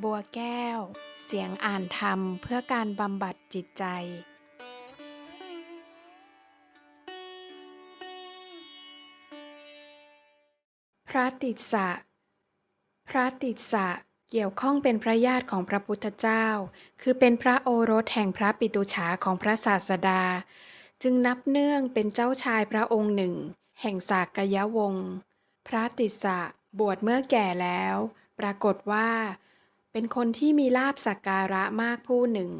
บัวแก้วเสียงอ่านธรรมเพื่อการบำบัดจิตใจพระติสสะพระติสสะเกี่ยวข้องเป็นพระญาติของพระพุทธเจ้าคือเป็นพระโอรสแห่งพระปิตุฉาของพระศาสดาจึงนับเนื่องเป็นเจ้าชายพระองค์หนึ่งแห่งสากยวงศ์พระติสสะบวชเมื่อแก่แล้วปรากฏว่าเป็นคนที่มีลาภสักการะมากผู้หนึ่ง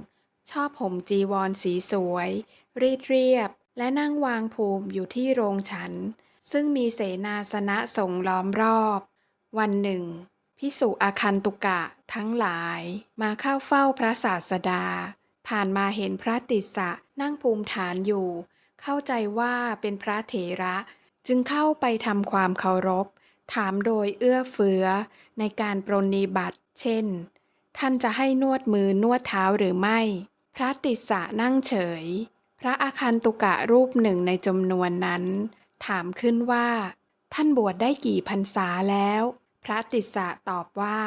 ชอบห่มจีวรสีสวยรีดเรียบและนั่งวางภูมิอยู่ที่โรงฉันซึ่งมีเสนาสนะสงฆ์ล้อมรอบวันหนึ่งภิกษุอาคันตุกะทั้งหลายมาเข้าเฝ้าพระศาสดาผ่านมาเห็นพระติสสะนั่งภูมิฐานอยู่เข้าใจว่าเป็นพระเถระจึงเข้าไปทำความเคารพถามโดยเอื้อเฟื้อในการปรนนิบัติเช่นท่านจะให้นวดมือนวดเท้าหรือไม่พระติสสะนั่งเฉยพระอาคันตุกะรูปหนึ่งในจำนวนนั้นถามขึ้นว่าท่านบวชได้กี่พรรษาแล้วพระติสสะตอบว่า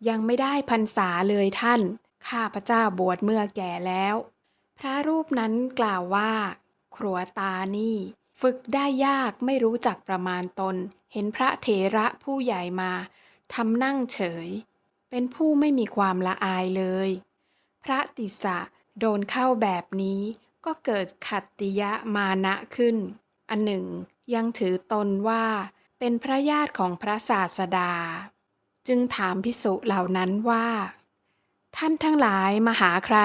ยังไม่ได้พรรษาเลยท่านข้าพเจ้าบวชเมื่อแก่แล้วพระรูปนั้นกล่าวว่าครัวตานี่ฝึกได้ยากไม่รู้จักประมาณตนเห็นพระเถระผู้ใหญ่มาทำนั่งเฉยเป็นผู้ไม่มีความละอายเลยพระติสสะโดนเข้าแบบนี้ก็เกิดขัตติยมานะขึ้นอันหนึ่งยังถือตนว่าเป็นพระญาติของพระศาสดาจึงถามภิกษุเหล่านั้นว่าท่านทั้งหลายมาหาใคร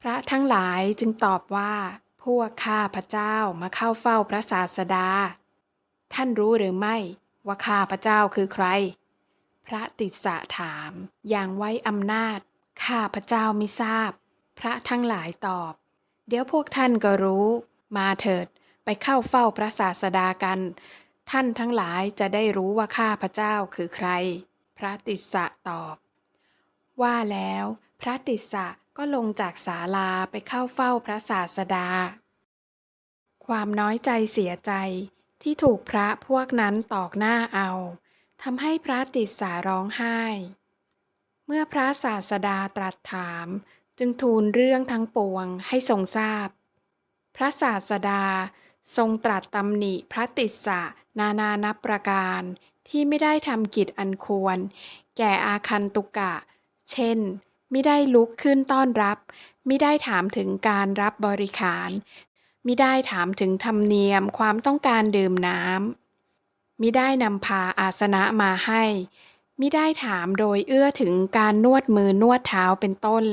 พระทั้งหลายจึงตอบว่าพวกข้าพเจ้ามาเข้าเฝ้าพระศาสดาท่านรู้หรือไม่ว่าข้าพเจ้าคือใครพระติสสะถามอย่างไว้อำนาจข้าพเจ้ามิทราบพระทั้งหลายตอบเดี๋ยวพวกท่านก็รู้มาเถิดไปเข้าเฝ้าพระศาสดากันท่านทั้งหลายจะได้รู้ว่าข้าพเจ้าคือใครพระติสสะตอบว่าแล้วพระติสสะก็ลงจากศาลาไปเข้าเฝ้าพระศาสดาความน้อยใจเสียใจที่ถูกพระพวกนั้นตอกหน้าเอาทำให้พระติสสะร้องไห้เมื่อพระศาสดาตรัสถามจึงทูลเรื่องทั้งปวงให้ทรงทราบพระศาสดาทรงตรัสตำหนิพระติสสะนานานับประการที่ไม่ได้ทำกิจอันควรแก่อาคันตุกะเช่นมิได้ลุกขึ้นต้อนรับมิได้ถามถึงการรับบริขารมิได้ถามถึงธรรมเนียมความต้องการดื่มน้ำมิได้นำพาอาสนะมาให้มิได้ถามโดยเอื้อถึงการนวดมือนวดเท้าเป็นต้น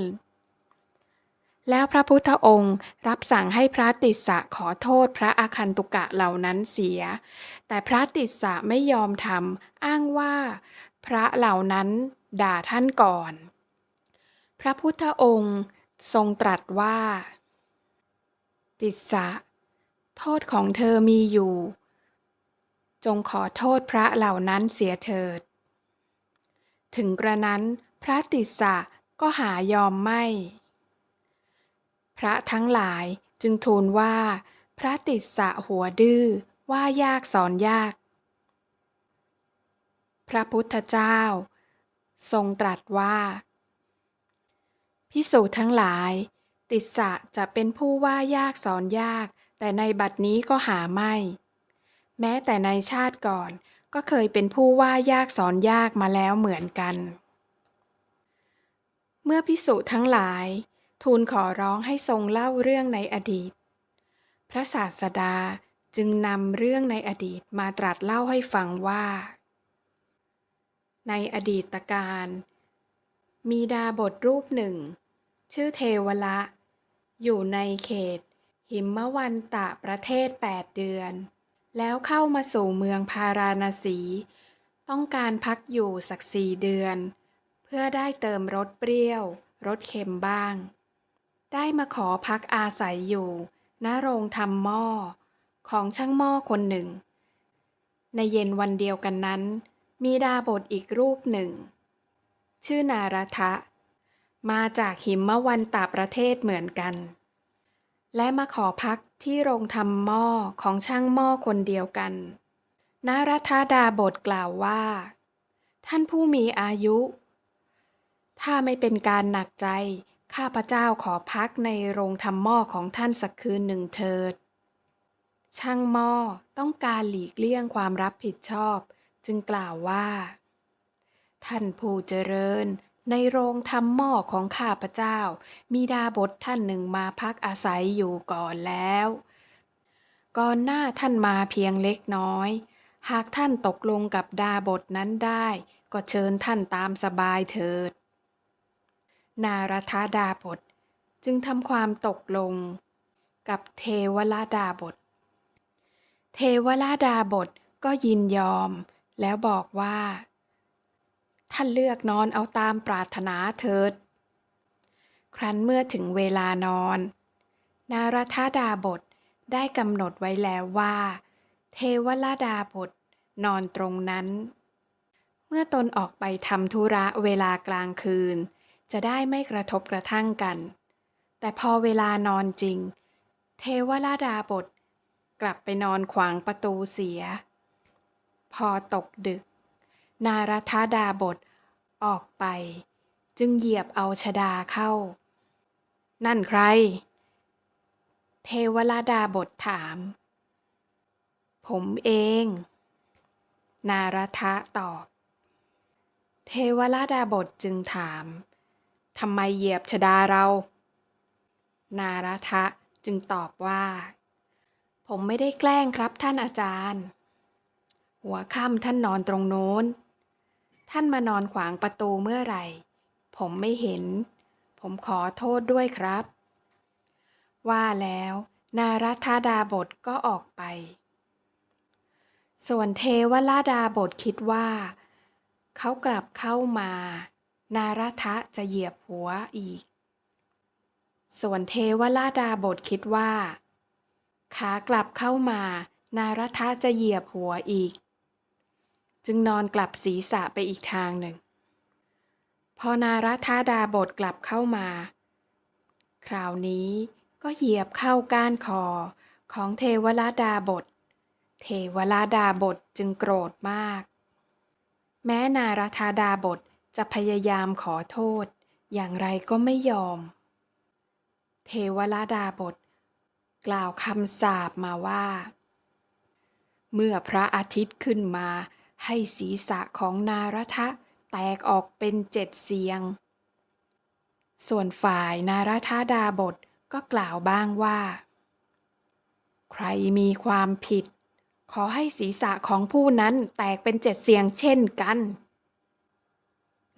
แล้วพระพุทธองค์รับสั่งให้พระติสสะขอโทษพระอาคันตุกะเหล่านั้นเสียแต่พระติสสะไม่ยอมทำอ้างว่าพระเหล่านั้นด่าท่านก่อนพระพุทธองค์ทรงตรัสว่าติสสะโทษของเธอมีอยู่จงขอโทษพระเหล่านั้นเสียเถิดถึงกระนั้นพระติสสะก็หายอมไม่พระทั้งหลายจึงทูลว่าพระติสสะหัวดื้อว่ายากสอนยากพระพุทธเจ้าทรงตรัสว่าภิกษุทั้งหลายติสสะจะเป็นผู้ว่ายากสอนยากแต่ในบัดนี้ก็หาไม่แม้แต่ในชาติก่อนก็เคยเป็นผู้ว่ายากสอนยากมาแล้วเหมือนกันเมื่อภิกษุทั้งหลายทูลขอร้องให้ทรงเล่าเรื่องในอดีตพระศาสดาจึงนำเรื่องในอดีตมาตรัสเล่าให้ฟังว่าในอดีตการมีดาบทรูปหนึ่งชื่อเทวละอยู่ในเขตหิมวันตะประเทศ8 เดือนแล้วเข้ามาสู่เมืองพาราณสีต้องการพักอยู่สัก4 เดือนเพื่อได้เติมรสเปรี้ยวรสเค็มบ้างได้มาขอพักอาศัยอยู่ณโรงทำหม้อของช่างหม้อคนหนึ่งในเย็นวันเดียวกันนั้นมีดาบทอีกรูปหนึ่งชื่อนารทะมาจากหิมวันตะประเทศเหมือนกันและมาขอพักที่โรงทำหม้อของช่างหม้อคนเดียวกันนารทะดาบทกล่าวว่าท่านผู้มีอายุ ถ้าไม่เป็นการหนักใจข้าพเจ้าขอพักในโรงทำหม้อของท่านสักคืนหนึ่งเถิดช่างหม้อต้องการหลีกเลี่ยงความรับผิดชอบจึงกล่าวว่าท่านผู้เจริญในโรงทำหม้อของข้าพเจ้ามีดาบสท่านหนึ่งมาพักอาศัยอยู่ก่อนแล้วก่อนหน้าท่านมาเพียงเล็กน้อยหากท่านตกลงกับดาบสนั้นได้ก็เชิญท่านตามสบายเถิดนารทดาบสจึงทำความตกลงกับเทวลดาบสเทวลดาบสก็ยินยอมแล้วบอกว่าท่านเลือกนอนเอาตามปรารถนาเถิดครั้นเมื่อถึงเวลานอนนารทดาบสได้กำหนดไว้แล้วว่าเทวลดาบสนอนตรงนั้นเมื่อตนออกไปทำธุระเวลากลางคืนจะได้ไม่กระทบกระทั่งกันแต่พอเวลานอนจริงเทวดาบสกลับไปนอนขวางประตูเสียพอตกดึกนารทดาบสออกไปจึงเหยียบเอาชฎาเข้านั่นใครเทวดาบสถามผมเองนารทะตอบเทวดาบสจึงถามทำไมเหยียบชฎาเรานารทะจึงตอบว่าผมไม่ได้แกล้งครับท่านอาจารย์หัวค่ำท่านนอนตรงโน้นท่านมานอนขวางประตูเมื่อไหร่ผมไม่เห็นผมขอโทษด้วยครับว่าแล้วนารทดาบสก็ออกไปส่วนเทวดาบสคิดว่าเขากลับเข้ามานารทะจะเหยียบหัวอีกส่วนเทวดาบสคิดว่าขากลับเข้ามานารทะจะเหยียบหัวอีกจึงนอนกลับศีรษะไปอีกทางหนึ่งพอนารทดาบสกลับเข้ามาคราวนี้ก็เหยียบเข้าก้านคอของเทวดาบสเทวดาบสจึงโกรธมากแม้นารทดาบสจะพยายามขอโทษอย่างไรก็ไม่ยอมเทวดาบสกล่าวคำสาปมาว่าเมื่อพระอาทิตย์ขึ้นมาให้ศีรษะของนารทะแตกออกเป็น7เสียงส่วนฝ่ายนารทดาบสก็กล่าวบ้างว่าใครมีความผิดขอให้ศีรษะของผู้นั้นแตกเป็น7เสียงเช่นกัน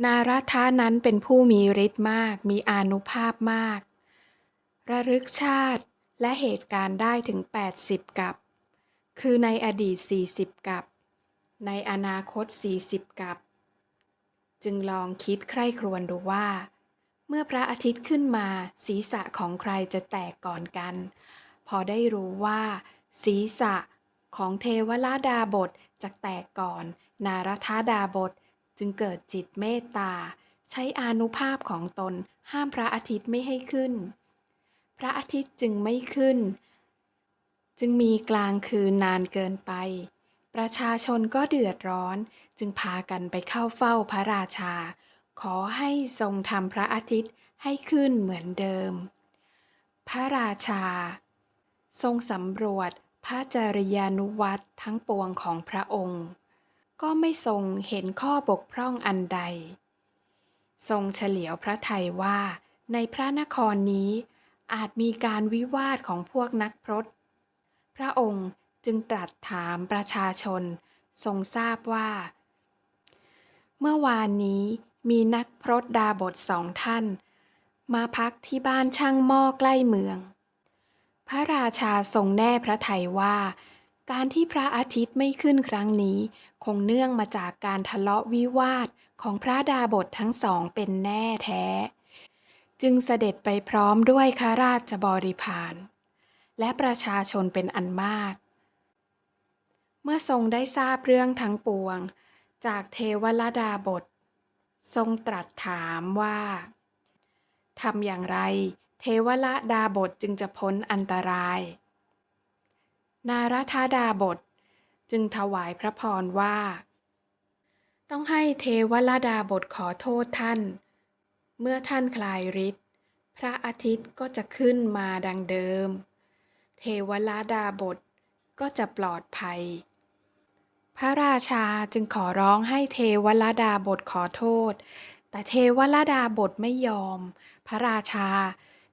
นารทะนั้นเป็นผู้มีฤทธิ์มากมีอานุภาพมากระลึกชาติและเหตุการณ์ได้ถึง80กัปคือในอดีต40กัปในอนาคต40กัปจึงลองคิดใคร่ครวญดูว่าเมื่อพระอาทิตย์ขึ้นมาศีรษะของใครจะแตกก่อนกันพอได้รู้ว่าศีรษะของเทวดาบสจะแตกก่อนนารทดาบสจึงเกิดจิตเมตตาใช้อานุภาพของตนห้ามพระอาทิตย์ไม่ให้ขึ้นพระอาทิตย์จึงไม่ขึ้นจึงมีกลางคืนนานเกินไปประชาชนก็เดือดร้อนจึงพากันไปเข้าเฝ้าพระราชาขอให้ทรงทำพระอาทิตย์ให้ขึ้นเหมือนเดิมพระราชาทรงสำรวจพระจริยานุวัตรทั้งปวงของพระองค์ก็ไม่ทรงเห็นข้อบกพร่องอันใดทรงเฉลียวพระทัยว่าในพระนครนี้อาจมีการวิวาทของพวกนักพรตพระองค์จึงตรัสถามประชาชนทรงทราบว่าเมื่อวานนี้มีนักพรตดาบส2ท่านมาพักที่บ้านช่างหม้อใกล้เมืองพระราชาทรงแน่พระทัยว่าการที่พระอาทิตย์ไม่ขึ้นครั้งนี้คงเนื่องมาจากการทะเลาะวิวาทของพระดาบสทั้งสองเป็นแน่แท้จึงเสด็จไปพร้อมด้วยข้าราชบริพารและประชาชนเป็นอันมากเมื่อทรงได้ทราบเรื่องทั้งปวงจากเทวดาบสทรงตรัสถามว่าทำอย่างไรเทวดาบสจึงจะพ้นอันตรายนารทดาบสจึงถวายพระพรว่าต้องให้เทวดาบสขอโทษท่าน เมื่อท่านคลายฤทธิ์พระอาทิตย์ก็จะขึ้นมาดังเดิมเทวลดาบทก็จะปลอดภัยพระราชาจึงขอร้องให้เทวลดาบทขอโทษแต่เทวลดาบทไม่ยอมพระราชา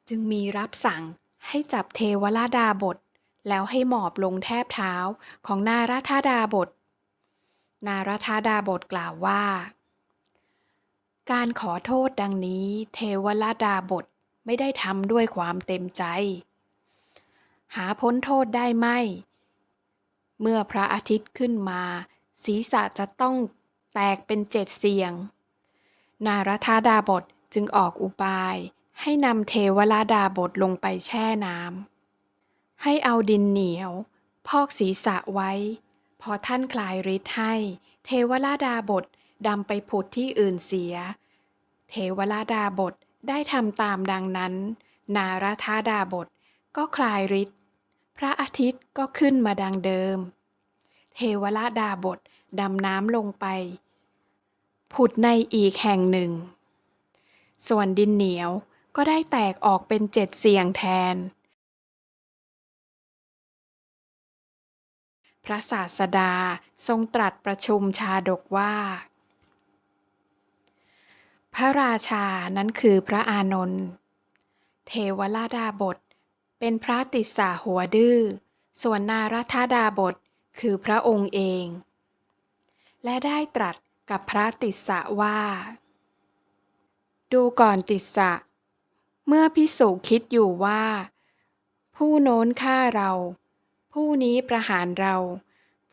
จึงมีรับสั่งให้จับเทวลดาบทแล้วให้หมอบลงแทบเท้าของนารทดาบทนารทดาบทกล่าวว่าการขอโทษดังนี้เทวลดาบทไม่ได้ทำด้วยความเต็มใจหาพ้นโทษได้ไหมเมื่อพระอาทิตย์ขึ้นมาศีรษะจะต้องแตกเป็น7 เสียงนารทดาบทจึงออกอุบายให้นำเทวดาบทลงไปแช่น้ำให้เอาดินเหนียวพอกศีรษะไว้พอท่านคลายฤทธิ์ให้เทวดาบทดำไปผุดที่อื่นเสียเทวดาบทได้ทำตามดังนั้นนารทดาบทก็คลายฤทธิ์พระอาทิตย์ก็ขึ้นมาดังเดิมเทวดาบทดำน้ำลงไปผุดในอีกแห่งหนึ่งส่วนดินเหนียวก็ได้แตกออกเป็น7 เสียงแทนพระศาสดาทรงตรัสประชุมชาดกว่าพระราชานั้นคือพระอานนท์เทวดาบทเป็นพระติสสะหัวดื้อส่วนนารทดาบทคือพระองค์เองและได้ตรัสกับพระติสสะว่าดูก่อนติสสะเมื่อภิกษุคิดอยู่ว่าผู้โน้นฆ่าเราผู้นี้ประหารเรา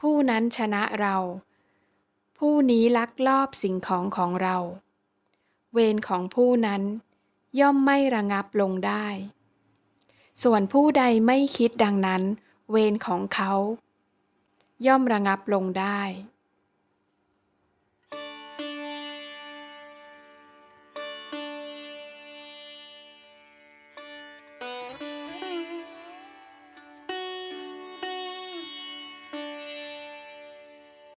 ผู้นั้นชนะเราผู้นี้ลักลอบสิ่งของของเราเวรของผู้นั้นย่อมไม่ระงับลงได้ส่วนผู้ใดไม่คิดดังนั้นเวรของเขาย่อมระงับลงได้